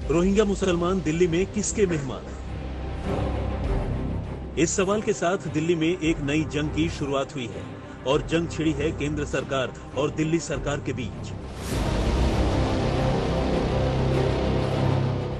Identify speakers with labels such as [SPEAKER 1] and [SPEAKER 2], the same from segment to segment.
[SPEAKER 1] Rohingya मुसलमान दिल्ली में किसके मेहमान? इस सवाल के साथ दिल्ली में एक नई जंग की शुरुआत हुई है और जंग छिड़ी है केंद्र सरकार और दिल्ली सरकार के बीच।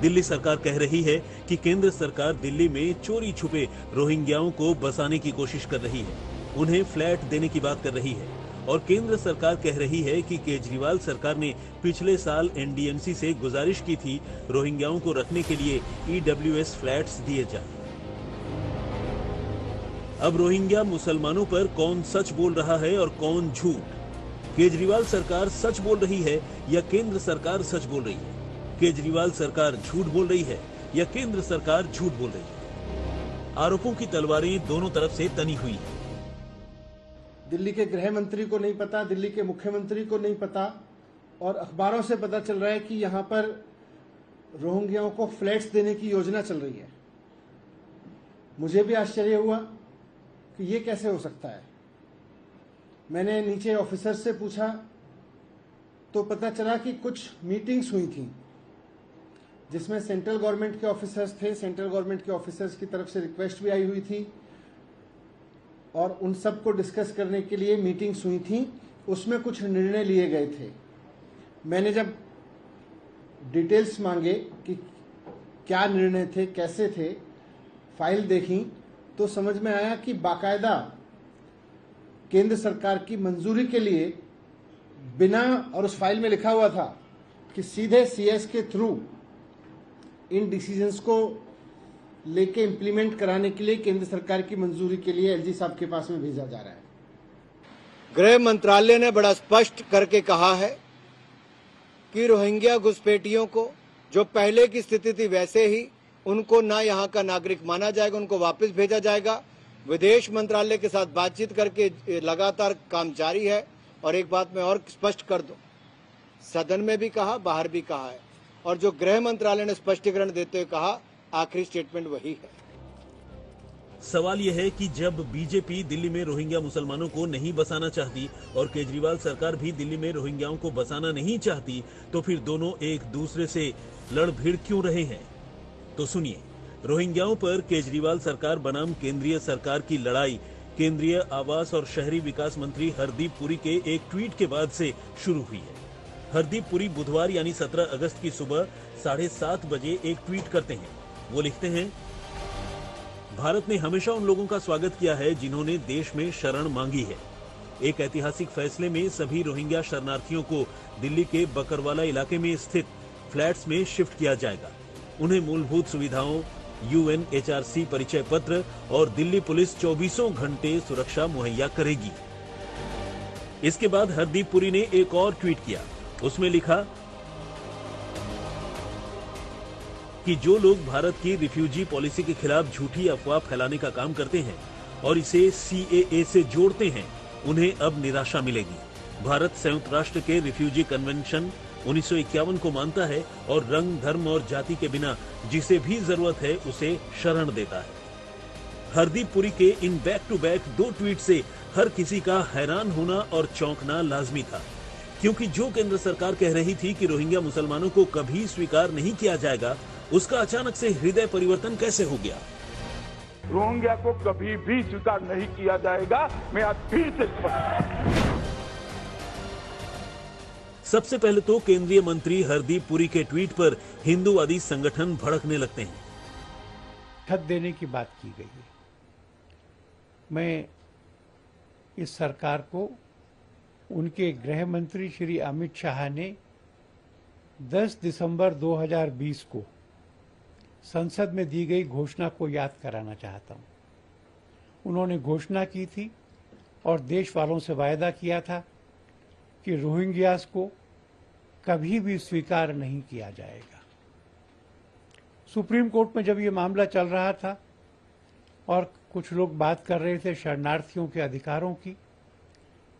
[SPEAKER 1] दिल्ली सरकार कह रही है कि केंद्र सरकार दिल्ली में चोरी छुपे रोहिंग्याओं को बसाने की कोशिश कर रही है, उन्हें फ्लैट देने की बात कर रही है। और केंद्र सरकार कह रही है कि केजरीवाल सरकार ने पिछले साल एनडीएमसी से गुजारिश की थी रोहिंग्याओं को रखने के लिए ईडब्ल्यूएस फ्लैट्स दिए जाए। अब रोहिंग्या मुसलमानों पर कौन सच बोल रहा है और कौन झूठ? केजरीवाल सरकार सच बोल रही है या केंद्र सरकार सच बोल रही है? केजरीवाल सरकार झूठ बोल रही है या केंद्र सरकार झूठ बोल रही है? आरोपों की तलवारें दोनों तरफ से तनी हुई हैं।
[SPEAKER 2] दिल्ली के गृह मंत्री को नहीं पता, दिल्ली के मुख्यमंत्री को नहीं पता, और अखबारों से पता चल रहा है कि यहां पर रोहिंग्याओं को फ्लैट्स देने की योजना चल रही है। मुझे भी आश्चर्य हुआ कि ये कैसे हो सकता है। मैंने नीचे ऑफिसर से पूछा तो पता चला कि कुछ मीटिंग्स हुई थी जिसमें सेंट्रल गवर्नमेंट के ऑफिसर्स थे। सेंट्रल गवर्नमेंट के ऑफिसर्स की तरफ से रिक्वेस्ट भी आई हुई थी और उन सब को डिस्कस करने के लिए मीटिंग्स हुई थी। उसमें कुछ निर्णय लिए गए थे। मैंने जब डिटेल्स मांगे कि क्या निर्णय थे, कैसे थे, फाइल देखी तो समझ में आया कि बाकायदा केंद्र सरकार की मंजूरी के लिए बिना, और उस फाइल में लिखा हुआ था कि सीधे सीएस के थ्रू इन डिसीजंस को लेके इंप्लीमेंट कराने के लिए केंद्र सरकार की मंजूरी के लिए एलजी साहब के पास में भेजा जा रहा है।
[SPEAKER 3] गृह मंत्रालय ने बड़ा स्पष्ट करके कहा है कि रोहिंग्या घुसपैठियों को जो पहले की स्थिति थी वैसे ही उनको ना यहाँ का नागरिक माना जाएगा, उनको वापस भेजा जाएगा। विदेश मंत्रालय के साथ बातचीत करके लगातार काम जारी है। और एक बात मैं और स्पष्ट कर दूं, सदन में भी कहा, बाहर भी कहा है, और जो गृह मंत्रालय ने स्पष्टीकरण देते हुए कहा, आखिरी स्टेटमेंट वही है।
[SPEAKER 1] सवाल यह है कि जब बीजेपी दिल्ली में रोहिंग्या मुसलमानों को नहीं बसाना चाहती और केजरीवाल सरकार भी दिल्ली में रोहिंग्याओं को बसाना नहीं चाहती, तो फिर दोनों एक दूसरे से लड़ भिड़ क्यों रहे हैं? तो सुनिए, रोहिंग्याओं पर केजरीवाल सरकार बनाम केंद्रीय सरकार की लड़ाई केंद्रीय आवास और शहरी विकास मंत्री हरदीप पुरी के एक ट्वीट के बाद से शुरू हुई है। हरदीप पुरी बुधवार यानी 17 अगस्त की सुबह 7:30 बजे एक ट्वीट करते हैं। वो लिखते हैं, भारत ने हमेशा उन लोगों का स्वागत किया है जिन्होंने देश में शरण मांगी है। एक ऐतिहासिक फैसले में सभी रोहिंग्या शरणार्थियों को दिल्ली के बकरवाला इलाके में स्थित फ्लैट्स में शिफ्ट किया जाएगा। उन्हें मूलभूत सुविधाओं, यूएनएचआरसी परिचय पत्र और दिल्ली पुलिस 24 घंटे सुरक्षा मुहैया करेगी। इसके बाद हरदीप पुरी ने एक और ट्वीट किया। उसमें लिखा कि जो लोग भारत की रिफ्यूजी पॉलिसी के खिलाफ झूठी अफवाह फैलाने का काम करते हैं और इसे सीएए से जोड़ते हैं, उन्हें अब निराशा मिलेगी। भारत संयुक्त राष्ट्र के रिफ्यूजी कन्वेंशन 1951 को मानता है और रंग, धर्म और जाति के बिना जिसे भी जरूरत है उसे शरण देता है। हरदीप पुरी के इन बैक टू बैक 2 ट्वीट से हर किसी का हैरान होना और चौंकना लाजमी था, क्योंकि जो केंद्र सरकार कह रही थी कि रोहिंग्या मुसलमानों को कभी स्वीकार नहीं किया जाएगा, उसका अचानक से हृदय परिवर्तन कैसे हो गया?
[SPEAKER 4] रोहिंग्या को कभी भी स्वीकार नहीं किया जाएगा। मैं आज फिर से स्पष्ट।
[SPEAKER 1] सबसे पहले तो केंद्रीय मंत्री हरदीप पुरी के ट्वीट पर हिंदूवादी संगठन भड़कने लगते हैं।
[SPEAKER 5] छत देने की बात की गई है। मैं इस सरकार को उनके गृह मंत्री श्री अमित शाह ने 10 दिसंबर 2020 को संसद में दी गई घोषणा को याद कराना चाहता हूं। उन्होंने घोषणा की थी और देश वालों से वायदा किया था कि रोहिंग्यास को कभी भी स्वीकार नहीं किया जाएगा। सुप्रीम कोर्ट में जब ये मामला चल रहा था और कुछ लोग बात कर रहे थे शरणार्थियों के अधिकारों की,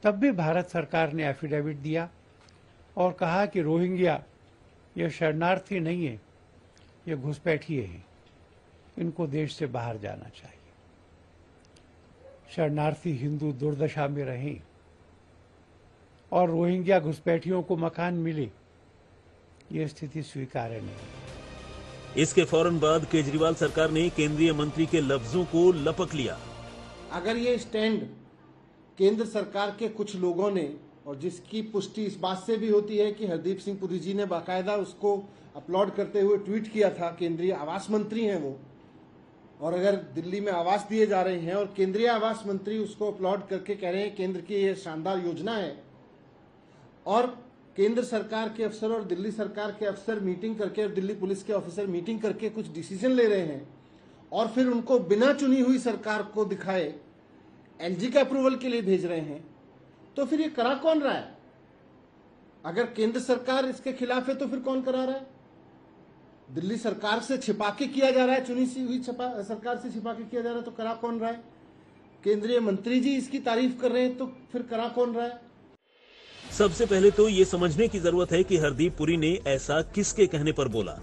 [SPEAKER 5] तब भी भारत सरकार ने एफिडेविट दिया और कहा कि रोहिंग्या ये शरणार्थी नहीं है, ये घुसपैठिए हैं, इनको देश से बाहर जाना चाहिए। शरणार्थी हिंदू दुर्दशा में रहें और रोहिंग्या घुसपैठियों को मकान मिले, ये स्थिति स्वीकार्य नहीं।
[SPEAKER 1] इसके फौरन बाद केजरीवाल सरकार ने केंद्रीय मंत्री के लफ्जों को लपक लिया।
[SPEAKER 2] अगर ये स्टैंड केंद्र सरकार के कुछ लोगों ने, और जिसकी पुष्टि इस बात से भी होती है कि हरदीप सिंह पुरी जी ने बाकायदा उसको अपलोड करते हुए ट्वीट किया था, केंद्रीय आवास मंत्री हैं वो, और अगर दिल्ली में आवास दिए जा रहे हैं और केंद्रीय आवास मंत्री उसको अपलोड करके कह रहे हैं केंद्र की ये शानदार योजना है, और केंद्र सरकार के अफसर और दिल्ली सरकार के अफसर मीटिंग करके और दिल्ली पुलिस के ऑफिसर मीटिंग करके कुछ डिसीजन ले रहे हैं, और फिर उनको बिना चुनी हुई सरकार को दिखाए एलजी के अप्रूवल के लिए भेज रहे हैं, तो फिर ये करा कौन रहा है? अगर केंद्र सरकार इसके खिलाफ है तो फिर कौन करा रहा है? दिल्ली सरकार से छिपा के किया जा रहा है, चुनी सी हुई सरकार से छिपा के किया जा रहा है, तो करा कौन रहा है? केंद्रीय मंत्री जी इसकी तारीफ कर रहे हैं, तो फिर करा कौन रहा है?
[SPEAKER 1] सबसे पहले तो ये समझने की जरूरत है कि हरदीप पुरी ने ऐसा किसके कहने पर बोला।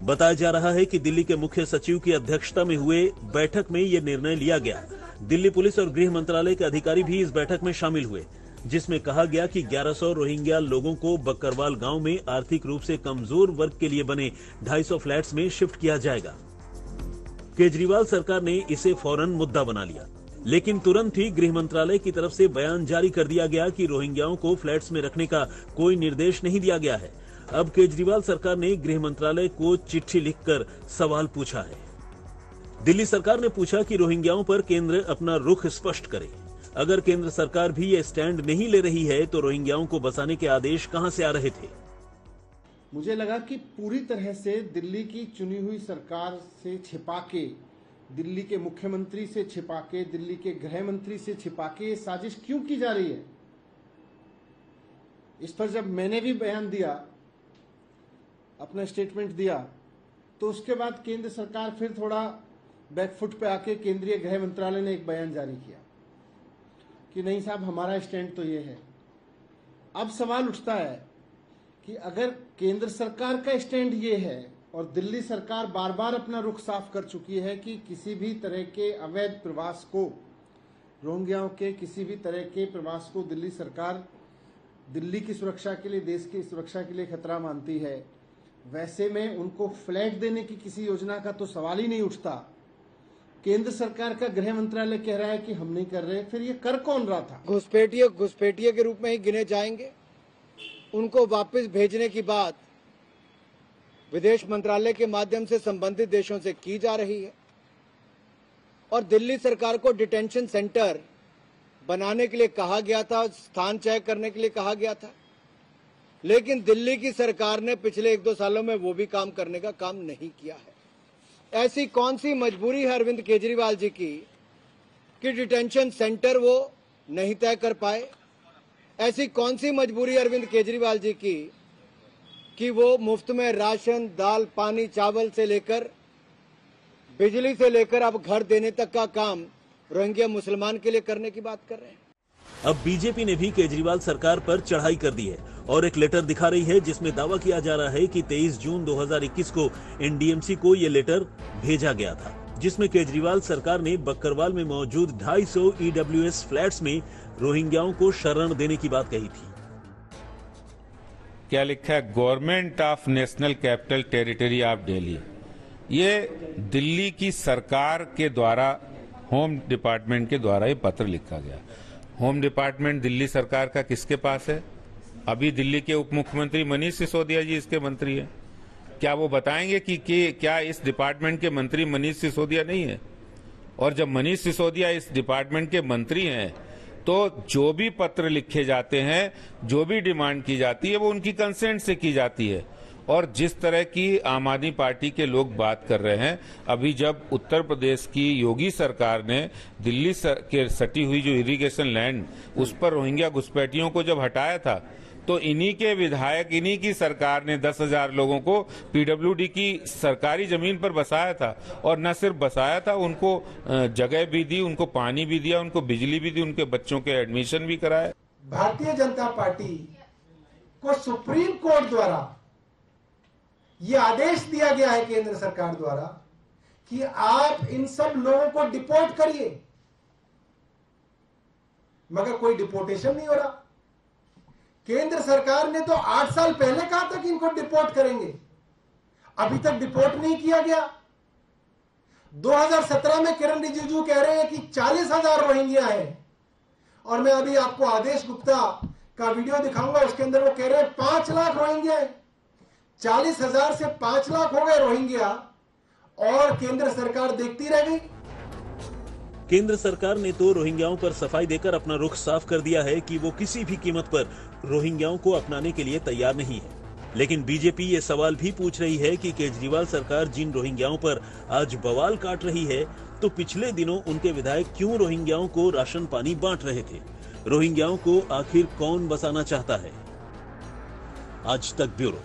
[SPEAKER 1] बताया जा रहा है कि दिल्ली के मुख्य सचिव की अध्यक्षता में हुए बैठक में यह निर्णय लिया गया। दिल्ली पुलिस और गृह मंत्रालय के अधिकारी भी इस बैठक में शामिल हुए, जिसमें कहा गया कि 1100 रोहिंग्या लोगों को बक्करवाल गांव में आर्थिक रूप से कमजोर वर्ग के लिए बने 250 फ्लैट्स में शिफ्ट किया जाएगा। केजरीवाल सरकार ने इसे फौरन मुद्दा बना लिया, लेकिन तुरंत ही गृह मंत्रालय की तरफ से बयान जारी कर दिया गया कि रोहिंग्याओं को फ्लैट्स में रखने का कोई निर्देश नहीं दिया गया है। अब केजरीवाल सरकार ने गृह मंत्रालय को चिट्ठी लिखकर सवाल पूछा है। दिल्ली सरकार ने पूछा कि रोहिंग्याओं पर केंद्र अपना रुख स्पष्ट करे। अगर केंद्र सरकार भी ये स्टैंड नहीं ले रही है तो रोहिंग्याओं को बसाने के आदेश कहां से आ रहे थे?
[SPEAKER 2] मुझे लगा कि पूरी तरह से दिल्ली की चुनी हुई सरकार से छिपा के, दिल्ली के मुख्यमंत्री से छिपा के, दिल्ली के गृह मंत्री से छिपा के ये साजिश क्यों की जा रही है। इस पर जब मैंने भी बयान दिया, अपना स्टेटमेंट दिया, तो उसके बाद केंद्र सरकार फिर थोड़ा बैकफुट पे आके केंद्रीय गृह मंत्रालय ने एक बयान जारी किया कि नहीं साहब, हमारा स्टैंड तो ये है। अब सवाल उठता है कि अगर केंद्र सरकार का स्टैंड ये है और दिल्ली सरकार बार बार अपना रुख साफ कर चुकी है कि किसी भी तरह के अवैध प्रवास को, रोहिंग्याओं के किसी भी तरह के प्रवास को दिल्ली सरकार दिल्ली की सुरक्षा के लिए, देश की सुरक्षा के लिए खतरा मानती है, वैसे में उनको फ्लैट देने की किसी योजना का तो सवाल ही नहीं उठता। केंद्र सरकार का गृह मंत्रालय कह रहा है कि हम नहीं कर रहे, फिर ये कर कौन रहा था?
[SPEAKER 3] घुसपैठिए के रूप में ही गिने जाएंगे। उनको वापस भेजने की बात विदेश मंत्रालय के माध्यम से संबंधित देशों से की जा रही है, और दिल्ली सरकार को डिटेंशन सेंटर बनाने के लिए कहा गया था, स्थान चयन करने के लिए कहा गया था, लेकिन दिल्ली की सरकार ने पिछले 1-2 सालों में वो भी काम करने का काम नहीं किया है। ऐसी कौन सी मजबूरी है अरविंद केजरीवाल जी की कि डिटेंशन सेंटर वो नहीं तय कर पाए? ऐसी कौन सी मजबूरी अरविंद केजरीवाल जी की कि वो मुफ्त में राशन, दाल, पानी, चावल से लेकर बिजली से लेकर अब घर देने तक का काम रोहिंग्या मुसलमान के लिए करने की बात कर रहे हैं?
[SPEAKER 1] अब बीजेपी ने भी केजरीवाल सरकार पर चढ़ाई कर दी है और एक लेटर दिखा रही है जिसमें दावा किया जा रहा है कि 23 जून 2021 को एनडीएमसी को ये लेटर भेजा गया था, जिसमें केजरीवाल सरकार ने बक्करवाल में मौजूद 250 ईडब्ल्यूएस फ्लैट्स में रोहिंग्याओं को शरण देने की बात कही थी।
[SPEAKER 6] क्या लिखा है? Government of national capital territory of Delhi. ये दिल्ली की सरकार के द्वारा, होम डिपार्टमेंट के द्वारा ये पत्र लिखा गया। होम डिपार्टमेंट दिल्ली सरकार का किसके पास है? अभी दिल्ली के उप मुख्यमंत्री मनीष सिसोदिया जी इसके मंत्री हैं। क्या वो बताएंगे कि क्या इस डिपार्टमेंट के मंत्री मनीष सिसोदिया नहीं है? और जब मनीष सिसोदिया इस डिपार्टमेंट के मंत्री हैं तो जो भी पत्र लिखे जाते हैं, जो भी डिमांड की जाती है, वो उनकी कंसेंट से की जाती है। और जिस तरह की आम आदमी पार्टी के लोग बात कर रहे हैं, अभी जब उत्तर प्रदेश की योगी सरकार ने दिल्ली के सटी हुई जो इरिगेशन लैंड, उस पर रोहिंग्या घुसपैठियों को जब हटाया था, तो इन्हीं के विधायक, इन्हीं की सरकार ने 10,000 लोगों को पीडब्ल्यूडी की सरकारी जमीन पर बसाया था। और न सिर्फ बसाया था, उनको जगह भी दी, उनको पानी भी दिया, उनको बिजली भी दी, उनके बच्चों के एडमिशन भी कराए।
[SPEAKER 7] भारतीय जनता पार्टी को सुप्रीम कोर्ट द्वारा ये आदेश दिया गया है केंद्र सरकार द्वारा कि आप इन सब लोगों को डिपोर्ट करिए, मगर कोई डिपोर्टेशन नहीं हो रहा। केंद्र सरकार ने तो 8 साल पहले कहा था कि इनको डिपोर्ट करेंगे। अभी तक डिपोर्ट नहीं किया गया। 2017 में किरण रिजिजू कह रहे हैं कि 40,000 रोहिंग्या हैं, और मैं अभी आपको आदेश गुप्ता का वीडियो दिखाऊंगा, उसके अंदर वो कह रहे हैं 5 लाख रोहिंग्या हैं। 40,000 से 5 लाख हो गए रोहिंग्या, और केंद्र सरकार देखती रह गई।
[SPEAKER 1] केंद्र सरकार ने तो रोहिंग्याओं पर सफाई देकर अपना रुख साफ कर दिया है कि वो किसी भी कीमत पर रोहिंग्याओं को अपनाने के लिए तैयार नहीं है। लेकिन बीजेपी ये सवाल भी पूछ रही है कि केजरीवाल सरकार जिन रोहिंग्याओं पर आज बवाल काट रही है, तो पिछले दिनों उनके विधायक क्यों रोहिंग्याओं को राशन पानी बांट रहे थे? रोहिंग्याओं को आखिर कौन बसाना चाहता है? आज तक ब्यूरो।